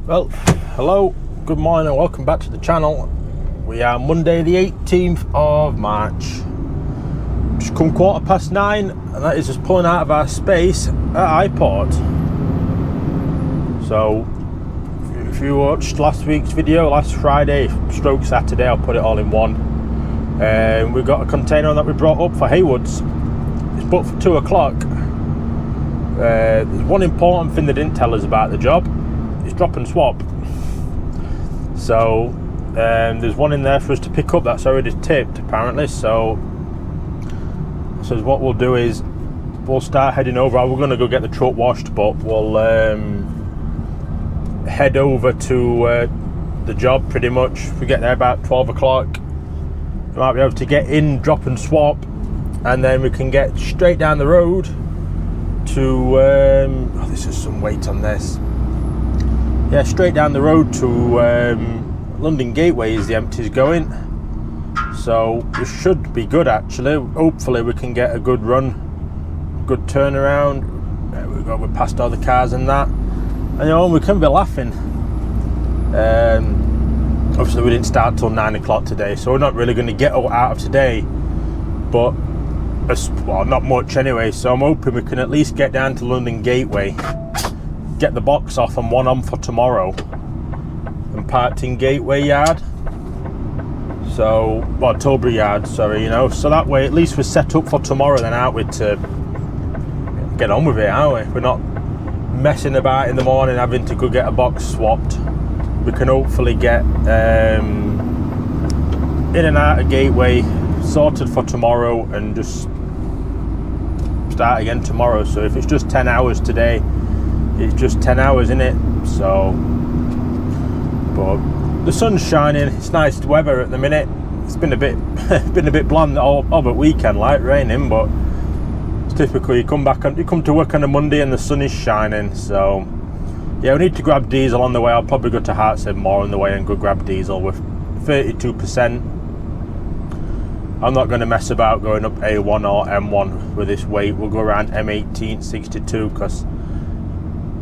Well, hello, good morning, welcome back to the channel. We are Monday the 18th of March. Just come 9:15, and that is just pulling out of our space at iPort. So, if you watched last week's video, last Friday stroke Saturday, I'll put it all in one. We've got a container that we brought up for Haywoods. It's booked for 2 o'clock. There's one important thing they didn't tell us about the job. It's drop and swap. So there's one in there for us to pick up that's already tipped apparently. So what we'll do is we'll start heading over. We're going to go get the truck washed, but we'll head over to the job pretty much. If we get there about 12 o'clock, we might be able to get in, drop and swap, and then we can get straight down the road to oh, this is some weight on this. Yeah, straight down the road to London Gateway is the empties going. So it should be good actually. Hopefully we can get a good run, good turnaround. There we go, we're past all the cars and that. And you know, we can be laughing. Obviously we didn't start till 9 o'clock today, so we're not really going to get out of today. But, well, not much anyway, so I'm hoping we can at least get down to London Gateway, get the box off and one on for tomorrow, and parked in Gateway Yard. So, well, Tilbury Yard, sorry, you know. So that way, at least we're set up for tomorrow then, aren't we, to get on with it, aren't we? We're not messing about in the morning having to go get a box swapped. We can hopefully get in and out of Gateway sorted for tomorrow and just start again tomorrow. So if it's just 10 hours today, it's just 10 hours in it. So, but the sun's shining, it's nice weather at the minute. It's been a bit bland all over weekend, like raining, but it's typical. You come to work on a Monday and the sun is shining. So yeah, we need to grab diesel on the way. I'll probably go to Hartshead more on the way and go grab diesel with 32%. I'm not going to mess about going up A1 or M1 with this weight. We'll go around M18, 62, because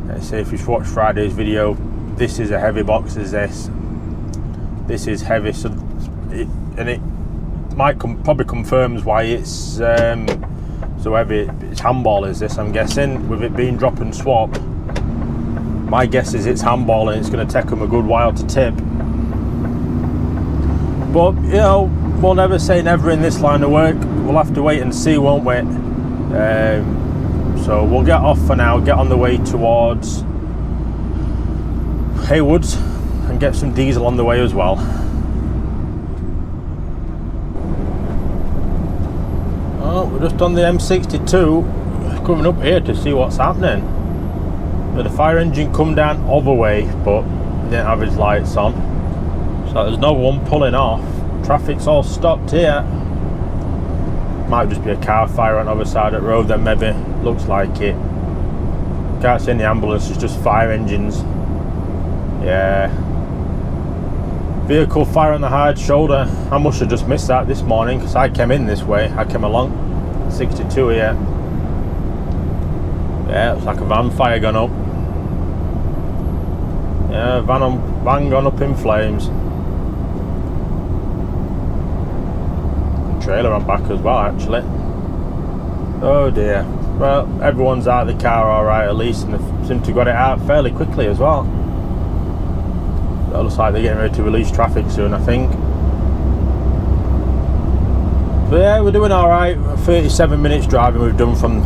let's say if you've watched Friday's video, this is a heavy box as this. This is heavy, so it might probably confirms why it's so heavy. It's handball is this, I'm guessing, with it being drop and swap. My guess is it's handball and it's going to take them a good while to tip. But, you know, we'll never say never in this line of work. We'll have to wait and see, won't we? So we'll get off for now, get on the way towards Haywoods and get some diesel on the way as well. Oh, we're just on the M62, coming up here to see what's happening. The fire engine come down other way, but he didn't have his lights on, so there's no one pulling off. Traffic's all stopped here. Might just be a car fire on the other side of the road then, maybe. Looks like it. Can't see any ambulances, just fire engines. Yeah. Vehicle fire on the hard shoulder. I must have just missed that this morning because I came in this way. I came along 62 here. Yeah, it's like a van fire gone up. Yeah, van gone up in flames. Trailer on back as well, actually. Oh dear. Well, everyone's out of the car alright at least, and they seem to have got it out fairly quickly as well. It looks like they're getting ready to release traffic soon, I think. But yeah, we're doing alright. 37 minutes driving we've done from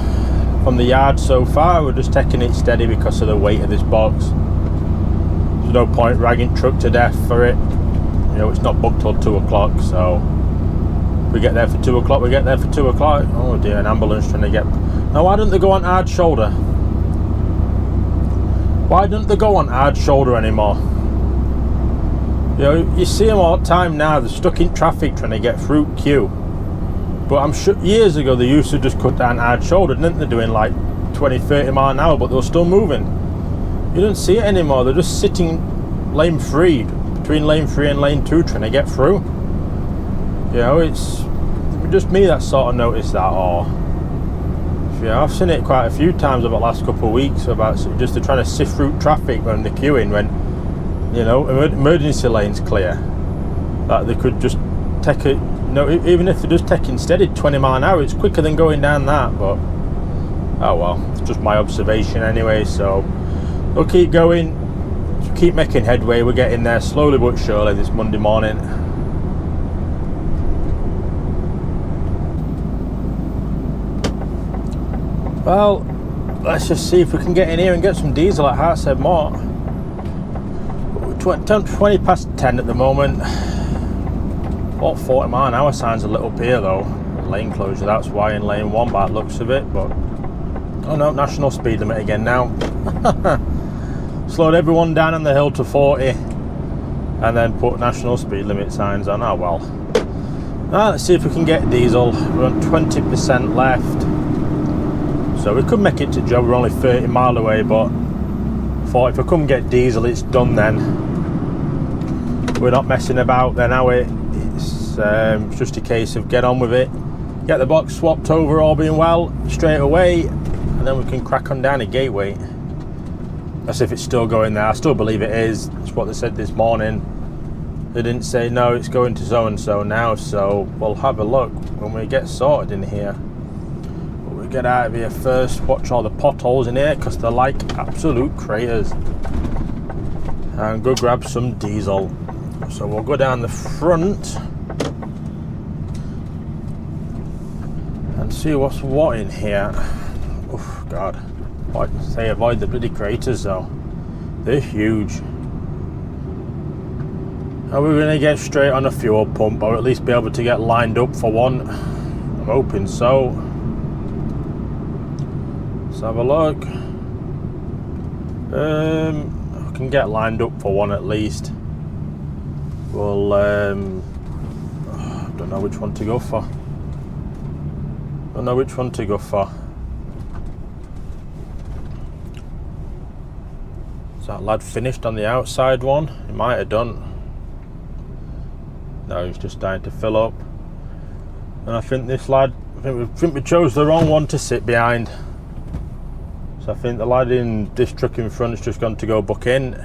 the yard so far. We're just taking it steady because of the weight of this box. There's no point ragging truck to death for it. You know, it's not booked till 2 o'clock, so we get there for 2 o'clock, we get there for 2 o'clock. Oh dear, an ambulance trying to get... Now why don't they go on hard shoulder? Why don't they go on hard shoulder anymore? You know, you see them all the time now, they're stuck in traffic trying to get through queue. But I'm sure years ago they used to just cut down hard shoulder, didn't they? Doing like 20, 30 mile an hour, but they were still moving. You don't see it anymore, they're just sitting lane 3, between lane 3 and lane 2 trying to get through. You know, it's just me that sort of noticed that, or Yeah, I've seen it quite a few times over the last couple of weeks about just trying to sift through traffic when they're queuing, when you know, emergency lanes clear, that they could just take it. No, even if they're just taking steady 20 mile an hour, it's quicker than going down that. But oh well, it's just my observation anyway. So we'll keep going, keep making headway. We're getting there slowly but surely this Monday morning. Well, let's just see if we can get in here and get some diesel at Hartshead Moor. 20 past 10 at the moment. What 40 mile an hour signs a little up here though. Lane closure, that's why in lane 1 by the looks of it. But oh no, national speed limit again now. Slowed everyone down on the hill to 40 and then put national speed limit signs on. Oh well. Now let's see if we can get diesel. We're on 20% left, so we could make it to job. We're only 30 mile away, but I thought if I couldn't get diesel, it's done then. We're not messing about then, are we? It's just a case of get on with it, get the box swapped over, all being well, straight away, and then we can crack on down to Gateway. As if it's still going there. I still believe it is. That's what they said this morning. They didn't say no, it's going to so and so now, so we'll have a look when we get sorted in here. But we get out of here first, watch all the potholes in here because they're like absolute craters, and go grab some diesel. So we'll go down the front and see what's what in here. Oh God, I say avoid the bloody craters though. They're huge. Are we going to get straight on a fuel pump, or at least be able to get lined up for one? I'm hoping so. Let's have a look. I can get lined up for one at least. Well, I don't know which one to go for. Don't know which one to go for. Is that lad finished on the outside one? He might have done. No, he's just starting to fill up. And I think this lad, I think we chose the wrong one to sit behind. So I think the lad in this truck in front has just gone to go book in.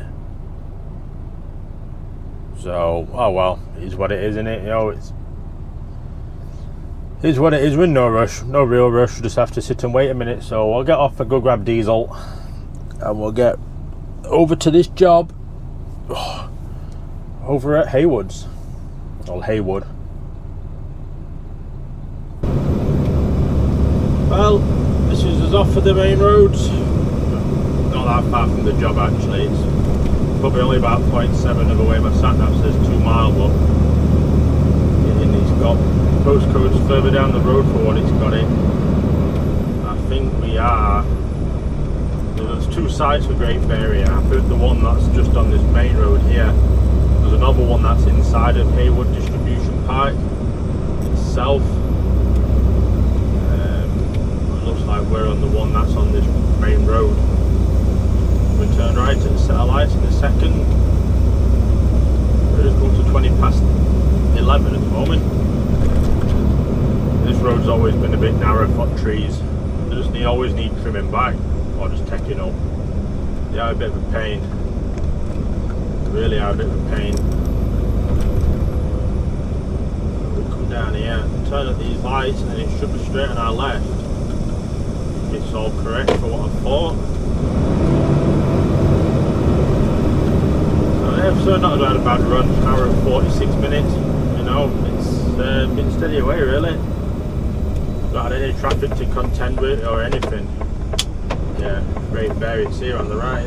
So, oh well, it is what it is, isn't it? You know, it is what it is. We're in no rush, no real rush. We just have to sit and wait a minute. So I'll get off and go grab diesel, and we'll get over to this job over at Haywood's, or Haywood. Well, this is us off of the main roads. Not that far from the job actually. It's probably only about 0.7 of a way. My sat nav says 2 mile, but he's got postcodes further down the road for what it's got it. I think we are. There's 2 sites for Great Barrier. I think the one that's just on this main road here. There's another one that's inside of Haywood Distribution Park itself. It looks like we're on the one that's on this main road. We turn right at the set of lights in a second. We're just going to 20 past 11 at the moment. This road's always been a bit narrow for trees. They just always need trimming back, or just taking up. They are a bit of a pain. They really are a bit of a pain. We come down here, turn at these lights, and then it should be straight on our left. It's all correct for what I thought. So not had a bad run, hour and 46 minutes. You know, it's been steady away really. Not had any traffic to contend with or anything. Yeah, Great Barrier, it's here on the right,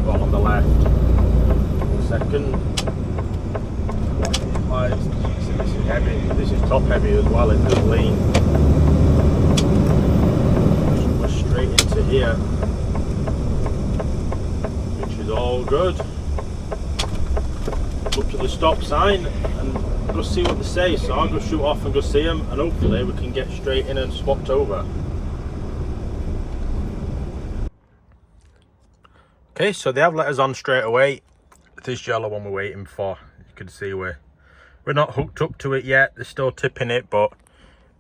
or on the left. 1 second. This is heavy. This is top heavy as well. It does lean. We're straight into here, which is all good. Up to the stop sign and go see what they say. So I'll go shoot off and go see them, and hopefully we can get straight in and swapped over. Okay, so they have let us on straight away. This yellow one we're waiting for. You can see we're not hooked up to it yet. They're still tipping it, but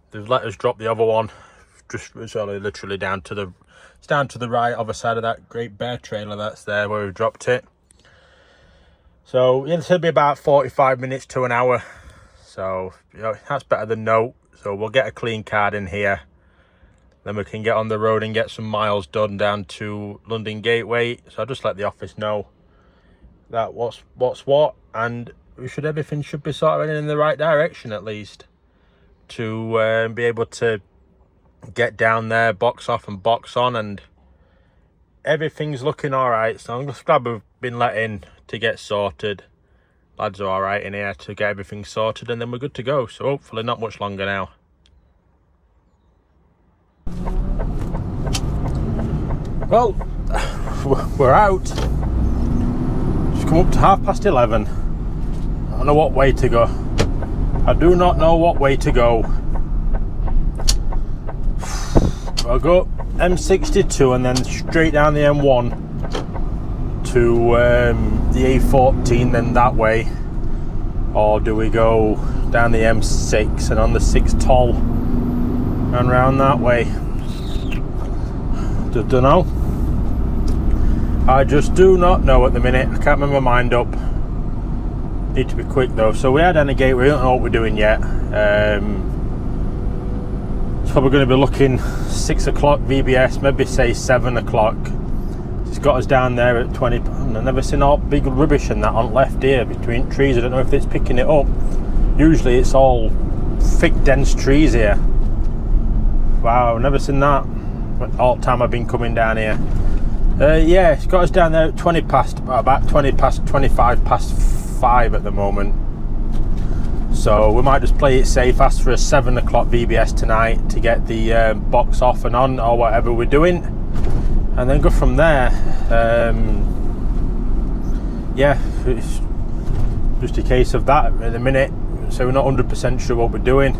they've let us drop the other one. Just it's only literally down to the right, other side of that Great Bear trailer that's there where we've dropped it. So it'll be about 45 minutes to an hour. So that's better than no. So we'll get a clean card in here. Then we can get on the road and get some miles done down to London Gateway. So I'll just let the office know that what's what, and everything should be sort of heading in the right direction at least, to be able to get down there, box off and box on, and everything's looking all right. So I'm just glad we've been let in to get sorted. Lads are all right in here to get everything sorted, and then we're good to go. So hopefully not much longer now. Well, we're out. Just come up to 11:30. I don't know what way to go. I do not know what way to go. I'll go M62 and then straight down the M1 to the A14, then that way, or do we go down the M6 and on the 6 toll and round that way? Don't know. I just do not know at the minute. I can't make my mind up. Need to be quick though. So we are down the gate. We don't know what we're doing yet. So we're going to be looking 6 o'clock VBS, maybe say 7 o'clock. It's got us down there at 20. I've never seen all big rubbish and that on left here between trees. I don't know if it's picking it up. Usually it's all thick, dense trees here. Wow, never seen that all the time I've been coming down here. Yeah, it's got us down there at 25 past 5 at the moment. So we might just play it safe, ask for a 7 o'clock VBS tonight to get the box off and on, or whatever we're doing, and then go from there. Yeah, it's just a case of that at the minute. So we're not 100% sure what we're doing.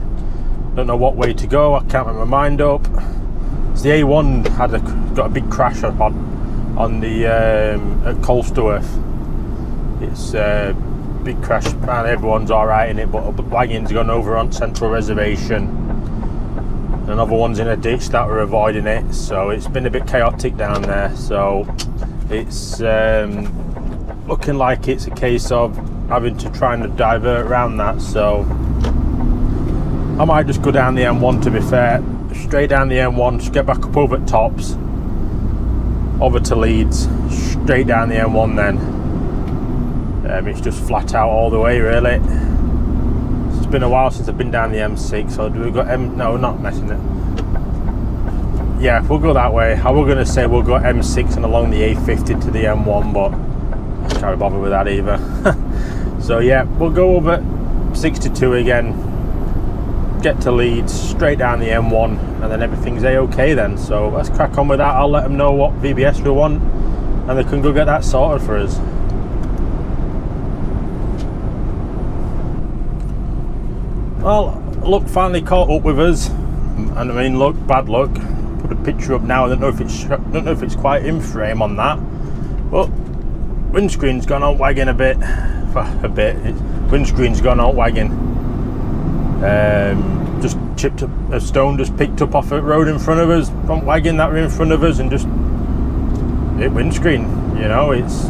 Don't know what way to go. I can't make my mind up. So the A1 got a big crash on the at Colsterworth. It's big crash, and everyone's all right in it, but a wagon's gone over on Central Reservation. Another one's in a ditch that we're avoiding it, so it's been a bit chaotic down there. So it's looking like it's a case of having to try and divert around that. So I might just go down the M1, to be fair, straight down the M1, just get back up over at Tops, over to Leeds, straight down the M1 then. It's just flat out all the way, really. It's been a while since I've been down the M6, so do we go no, we're not messing it. Yeah, we'll go that way. I was going to say we'll go M6 and along the A50 to the M1, but I can't bother with that either. So yeah, we'll go over 62 again, get to Leeds, straight down the M1, and then everything's A-okay then. So let's crack on with that. I'll let them know what VBS we want, and they can go get that sorted for us. Well, luck finally caught up with us, and I mean, look, bad luck. Put a picture up now. I don't know if it's quite in frame on that, but windscreen's gone out wagging a bit. Windscreen's gone out wagging. Just chipped up a stone, just picked up off the road in front of us, front wagon that were in front of us, and just hit windscreen. You know, it's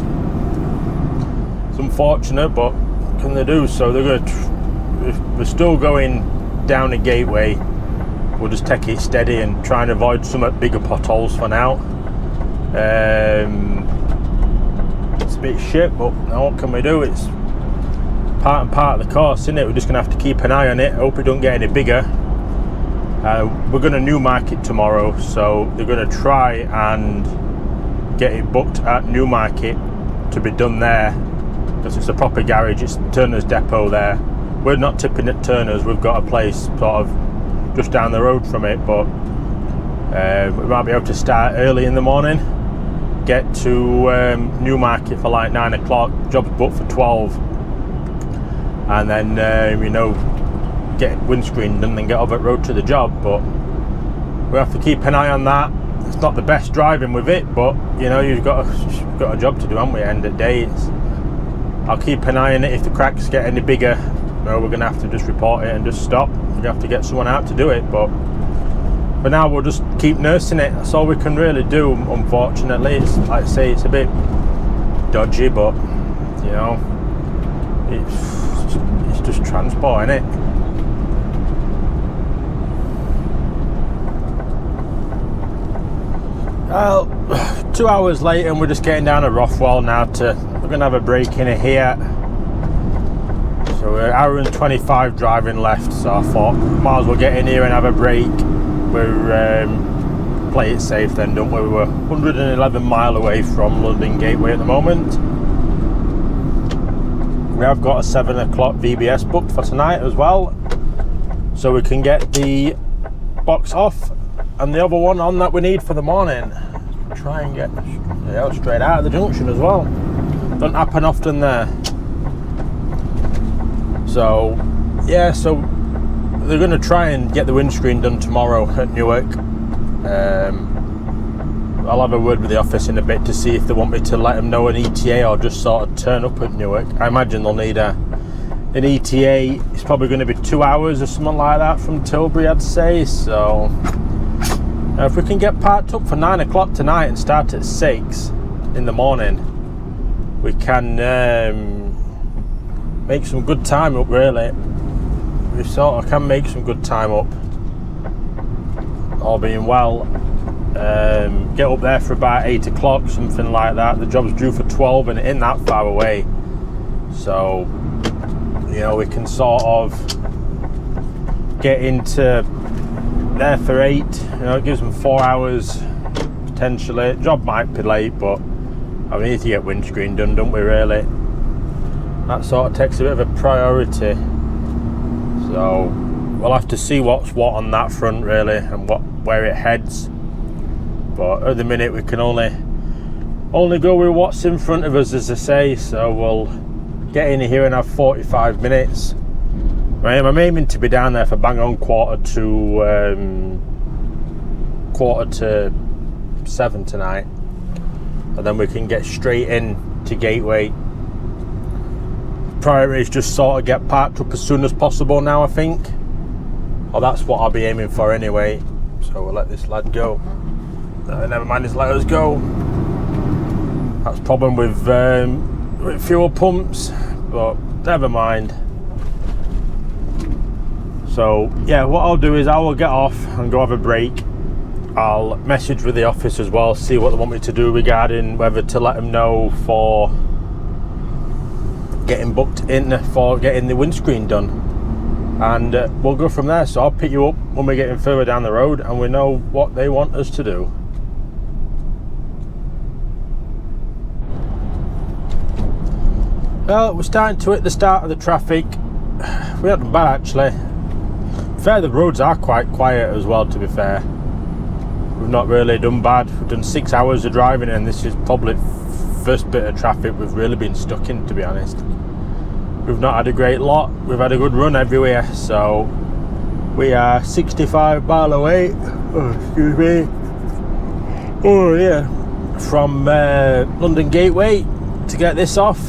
unfortunate, but what can they do? So they're going to. We're still going down the gateway. We'll just take it steady and try and avoid some bigger potholes for now. It's a bit shit, but now what can we do? It's part and part of the course, isn't it? We're just going to have to keep an eye on it, hope it don't get any bigger. We're going to Newmarket tomorrow, so they're going to try and get it booked at Newmarket to be done there, because it's a proper garage. It's Turner's depot there. We're not tipping at Turner's, we've got a place sort of just down the road from it, but we might be able to start early in the morning, get to Newmarket for like 9 o'clock, job's booked for 12, and then you know, get windscreen done and get over the road to the job. But we have to keep an eye on that. It's not the best driving with it, but you know, you've got a job to do, haven't we? End of the day, I'll keep an eye on it. If the cracks get any bigger, no, we're going to have to just report it and just stop. We have to get someone out to do it, but for now we'll just keep nursing it. That's all we can really do, unfortunately. It's like I say, it's a bit dodgy, but you know, It's just transport, innit? Well, 2 hours later and we're just getting down to Rothwell now. We're going to have a break in here. So we're 1:25 driving left, so I thought might as well get in here and have a break. We're play it safe then, don't we? We're 111 mile away from London Gateway at the moment. We have got a 7 o'clock VBS booked for tonight as well, so we can get the box off and the other one on that we need for the morning. Try and get straight out of the junction as well. Don't happen often there. So yeah, so they're going to try and get the windscreen done tomorrow at Newark. I'll have a word with the office in a bit to see if they want me to let them know an ETA or just sort of turn up at Newark. I imagine they'll need an ETA. It's probably going to be 2 hours or something like that from Tilbury, I'd say. So if we can get parked up for 9 o'clock tonight and start at 6 in the morning, we can make some good time up, really. We sort of can make some good time up, all being well. Get up there for about 8 o'clock, something like that. The job's due for 12 and it ain't that far away, so you know we can sort of get into there for 8. You know, it gives them 4 hours potentially. Job might be late, but we need to get windscreen done, don't we, really? That sort of takes a bit of a priority, so we'll have to see what's what on that front, really, and where it heads. But at the minute we can only go with what's in front of us, as I say. So we'll get in here and have 45 minutes. I'm aiming to be down there for bang on quarter to 7 tonight, and then we can get straight in to Gateway. Priority is just sort of get parked up as soon as possible now, I think. Or that's what I'll be aiming for anyway. So we'll let this lad go. Never mind, just let us go. That's problem with fuel pumps, but never mind. So yeah, what I'll do is I will get off and go have a break. I'll message with the office as well, see what they want me to do regarding whether to let them know for getting booked in for getting the windscreen done, and we'll go from there. So I'll pick you up when we're getting further down the road and we know what they want us to do. Well, we're starting to hit the start of the traffic. We haven't done bad, actually. Fair, the roads are quite quiet as well, to be fair. We've not really done bad. We've done 6 hours of driving and this is probably first bit of traffic we've really been stuck in, to be honest. We've not had a great lot. We've had a good run everywhere. So we are 65 mile away. Oh, excuse me. Oh yeah. From London Gateway to get this off.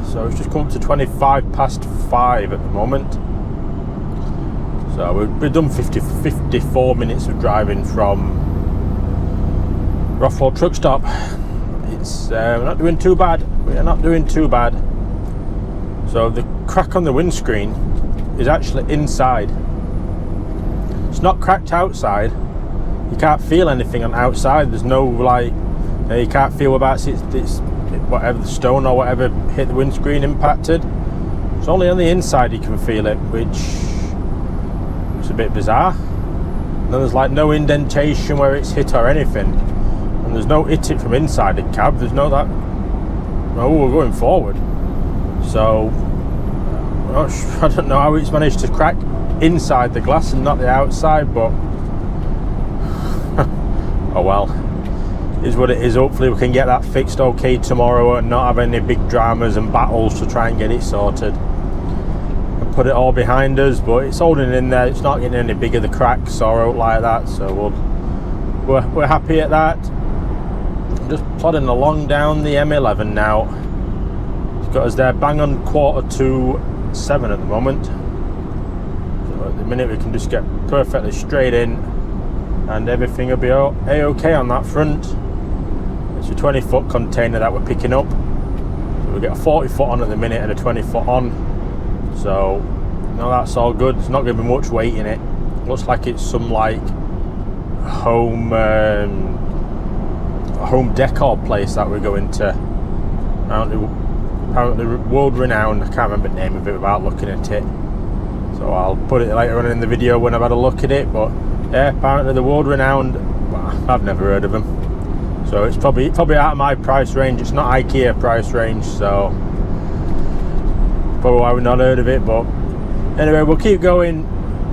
So it's just come up to 25 past 5 at the moment. So we've done 54 minutes of driving from Rothwell truck stop. It's we're not doing too bad. We are not doing too bad. So the crack on the windscreen is actually inside. It's not cracked outside. You can't feel anything on outside. There's no like, you can't feel about it's whatever the stone or whatever hit the windscreen impacted. It's only on the inside you can feel it, which is a bit bizarre. And there's like no indentation where it's hit or anything, and there's no hit it from inside the cab. There's no that. Oh, we're going forward. So I don't know how it's managed to crack inside the glass and not the outside, but oh well, is what it is. Hopefully we can get that fixed okay tomorrow and not have any big dramas and battles to try and get it sorted and put it all behind us. But it's holding in there. It's not getting any bigger, the cracks or out like that, so we're happy at that. I'm just plodding along down the M11 now. It's got us there bang on 6:45 at the moment. So at the minute we can just get perfectly straight in and everything will be a-okay on that front. It's a 20-foot container that we're picking up. So we get a 40-foot on at the minute and a 20-foot on. So no, that's all good. There's not going to be much weight in it. Looks like it's some like home decor place that we're going to. Apparently world renowned. I can't remember the name of it without looking at it. So I'll put it later on in the video when I've had a look at it. But yeah, apparently the world renowned. Well, I've never heard of them. So it's probably out of my price range. It's not IKEA price range, so probably why we've not heard of it. But anyway, we'll keep going.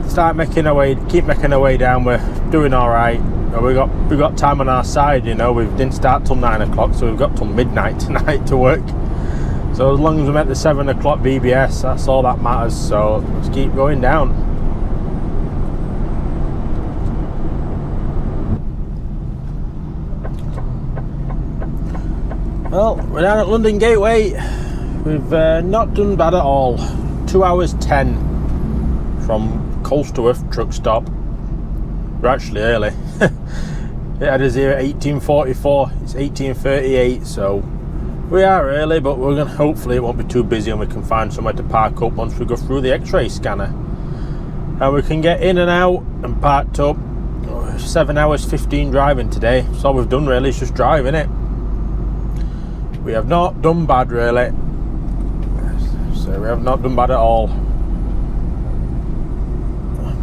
Keep making our way down. We're doing all right. We got time on our side. You know, we didn't start till 9 o'clock, so we've got till midnight tonight to work. So as long as we're at the 7 o'clock VBS, that's all that matters. So let's keep going down. Well, we're down at London Gateway. We've not done bad at all. 2 hours 10 from Colsterworth truck stop. We're actually early. It had us here at 18:44. It's 18:38, so we are early, but we're gonna, hopefully it won't be too busy and we can find somewhere to park up once we go through the X-ray scanner. And we can get in and out and parked up. 7 hours 15 driving today. That's all we've done really, is just drive, innit? We have not done bad really. So we have not done bad at all.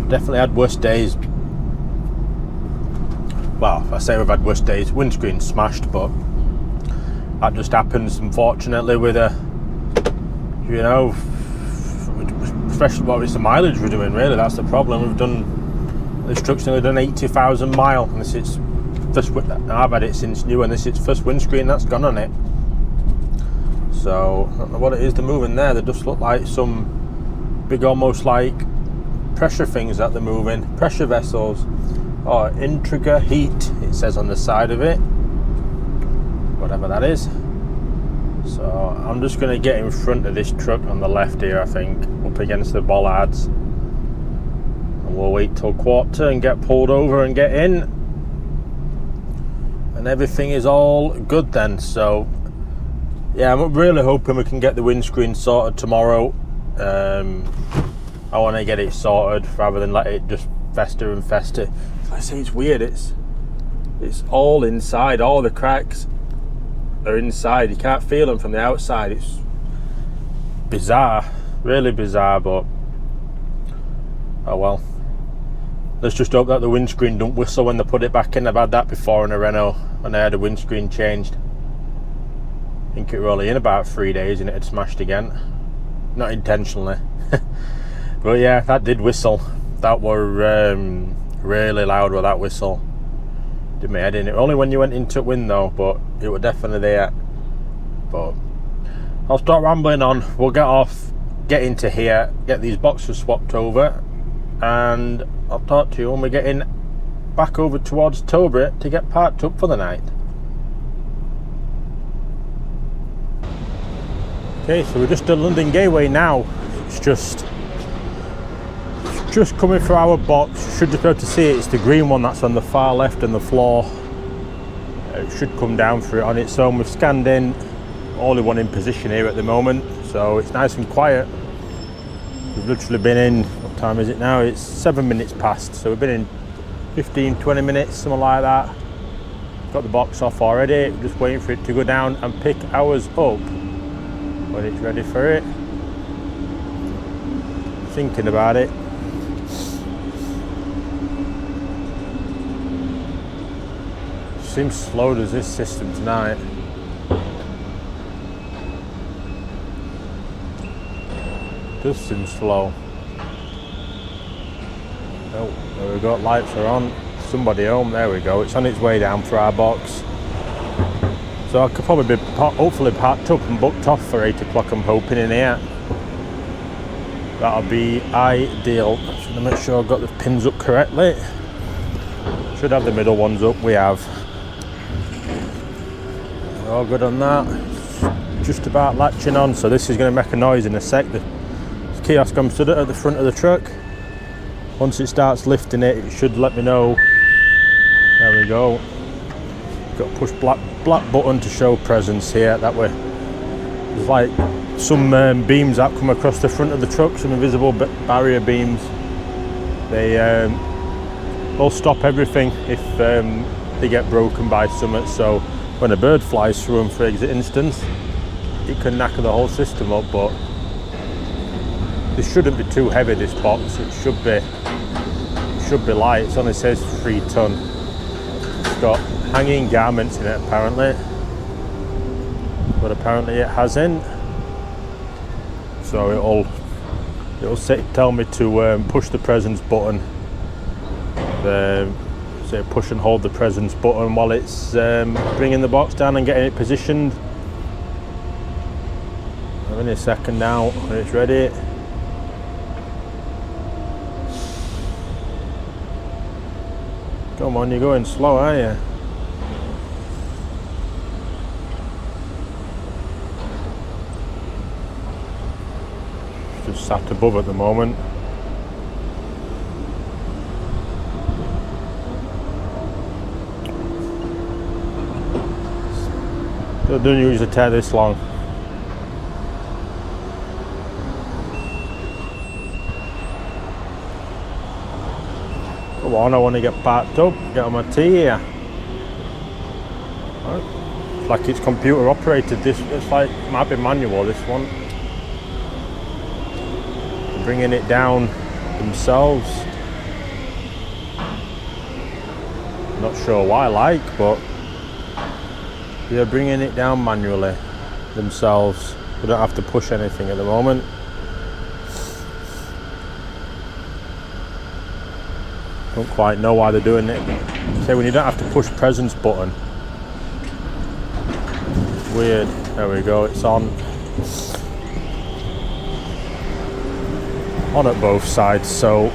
Definitely had worse days. Well, I say we've had worse days. Windscreen smashed, but that just happens unfortunately with a, you know, especially what it's the mileage we're doing really. That's the problem. We've done, this truck's nearly done 80,000 miles, and this is first, I've had it since new, and this is first windscreen that's gone on it. So I don't know what it is they're moving there. They just look like some big, almost like pressure things that they're moving, pressure vessels, or Integra heat, it says on the side of it, whatever that is. So I'm just going to get in front of this truck on the left here, I think, up against the bollards, and we'll wait till quarter and get pulled over and get in, and everything is all good then. So yeah, I'm really hoping we can get the windscreen sorted tomorrow. I want to get it sorted rather than let it just fester and fester. I say it's weird. It's all inside. All the cracks are inside. You can't feel them from the outside. It's bizarre, really bizarre. But oh well. Let's just hope that the windscreen don't whistle when they put it back in. I've had that before in a Renault when I had a windscreen changed. I think it was only in about 3 days and it had smashed again. Not intentionally. But yeah, that did whistle. That were really loud with that whistle. Did my head in. It only when you went into wind though, but it was definitely there. But I'll start rambling on. We'll get off, get into here, get these boxes swapped over, and I'll talk to you when we're getting back over towards Tilbury to get parked up for the night. Okay, so we're just at London Gateway now. It's just coming through our box. You should just be able to see it. It's the green one that's on the far left on the floor. It should come down through it on its own. We've scanned in, only one in position here at the moment, so it's nice and quiet. We've literally been in, what time is it now? It's 7 minutes past, so we've been in 15-20 minutes, something like that. Got the box off already, we're just waiting for it to go down and pick ours up when it's ready for it. Thinking about it. Seems slow, does this system tonight? Does seem slow. Oh, there we go, lights are on. Somebody home, there we go. It's on its way down for our box. So I could probably be hopefully parked up and booked off for 8 o'clock, I'm hoping, in here. That'll be ideal. Should I make sure I've got the pins up correctly? Should have the middle ones up, we have. We're all good on that. Just about latching on, so this is going to make a noise in a sec. The kiosk I'm stood at the front of the truck. Once it starts lifting it, it should let me know. There we go. Got to push black button to show presence here. That way, there's like some beams that come across the front of the truck, some invisible barrier beams. They'll stop everything if they get broken by something. So when a bird flies through them, for instance, it can knacker the whole system up. But this shouldn't be too heavy, this box. It should be light. It only says 3 ton. It's got hanging garments in it apparently, but apparently it hasn't. So it'll tell me to push the presence button. Say push and hold the presence button while it's bringing the box down and getting it positioned. I'm in a second now when it's ready. Come on, you're going slow, aren't you? Just sat above at the moment. It doesn't usually take this long. Come on, I want to get parked up, get on my tee here. Right. It's like it's computer operated. It's like, it might be manual, this one. Bringing it down themselves. Not sure why, but they're bringing it down manually themselves. We don't have to push anything at the moment. Don't quite know why they're doing it. Say when you don't have to push presence button. Weird. There we go, it's on. On at both sides, so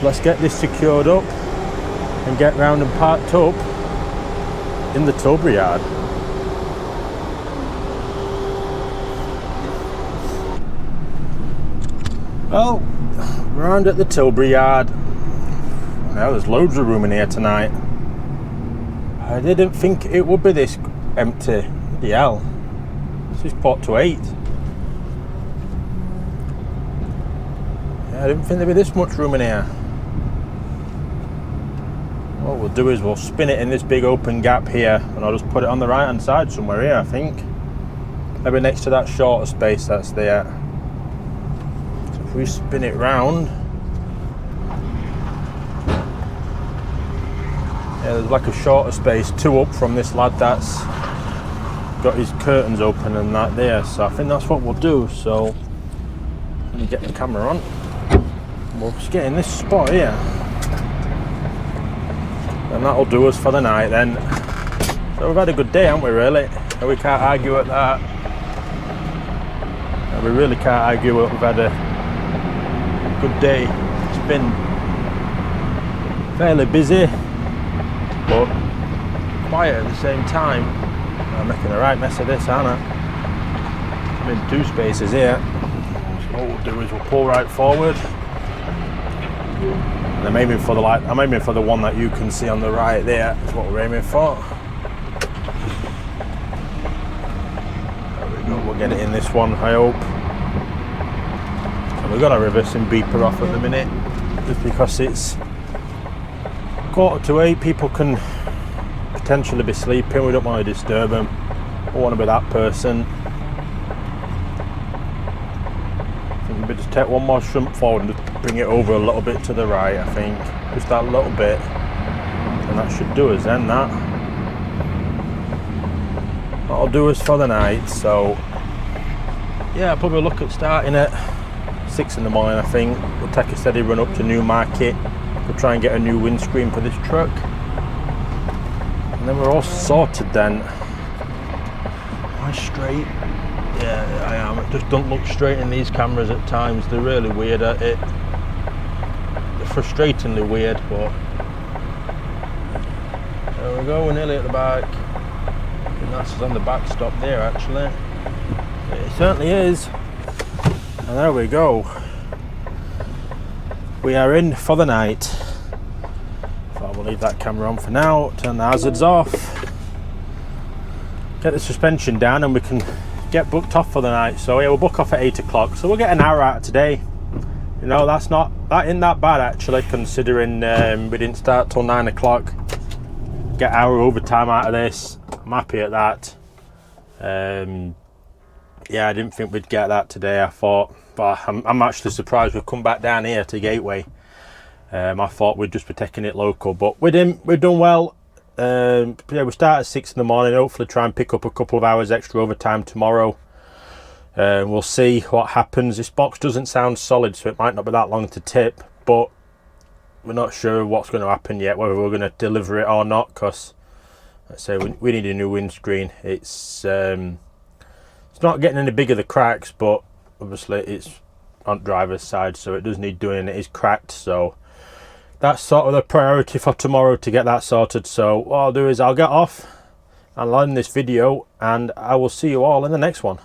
let's get this secured up and get round and parked up in the Tilbury yard. Well, round at the Tilbury yard. Now there's loads of room in here tonight. I didn't think it would be this empty. Bloody hell. This is 8:45. I didn't think there'd be this much room in here. What we'll do is we'll spin it in this big open gap here, and I'll just put it on the right hand side somewhere here, I think. Maybe next to that shorter space that's there. So if we spin it round, yeah, there's like a shorter space, 2 up from this lad that's got his curtains open and that there. So I think that's what we'll do. So let me get the camera on. We'll just get in this spot here, and that'll do us for the night then. So we've had a good day, haven't we, really? And we can't argue at that. And we really can't argue that we've had a good day. It's been fairly busy, but quiet at the same time. I'm making a right mess of this, aren't I? I'm in 2 spaces here. So what we'll do is we'll pull right forward. And I'm aiming for the light. I'm aiming for the one that you can see on the right there. That's what we're aiming for. There we go. We'll get it in this one, I hope. And we've got a reversing beeper off at the minute, just because it's 7:45. People can potentially be sleeping. We don't want to disturb them. We don't want to be that person. But just take one more shrimp forward and just bring it over a little bit to the right, I think. Just that little bit. And that should do us then, that. That'll do us for the night, so yeah, I'll probably look at starting at 6 in the morning, I think. We'll take a steady run up to Newmarket. We'll try and get a new windscreen for this truck. And then we're all sorted then. Am I straight? Yeah, I am. It just don't look straight in these cameras at times. They're really weird at it. They're frustratingly weird, but there we go, we're nearly at the back. I think that's us on the back stop there, actually. It certainly is. And there we go. We are in for the night. So I will leave that camera on for now, turn the hazards off, get the suspension down, and we can get booked off for the night. So yeah, we'll book off at 8 o'clock. So we'll get an hour out today. You know, that ain't that bad actually, considering we didn't start till 9 o'clock. Get hour overtime out of this. I'm happy at that. Yeah, I didn't think we'd get that today. I thought, but I'm actually surprised we've come back down here to Gateway. I thought we'd just be taking it local, but we didn't. We've done well. Yeah, we start at 6 in the morning. Hopefully try and pick up a couple of hours extra overtime tomorrow. We'll see what happens. This box doesn't sound solid, so it might not be that long to tip, but we're not sure what's going to happen yet, whether we're going to deliver it or not, because let's say we need a new windscreen. It's not getting any bigger, the cracks, but obviously it's on driver's side, so it does need doing. It is cracked, so that's sort of the priority for tomorrow, to get that sorted. So what I'll do is I'll get off and end this video, and I will see you all in the next one.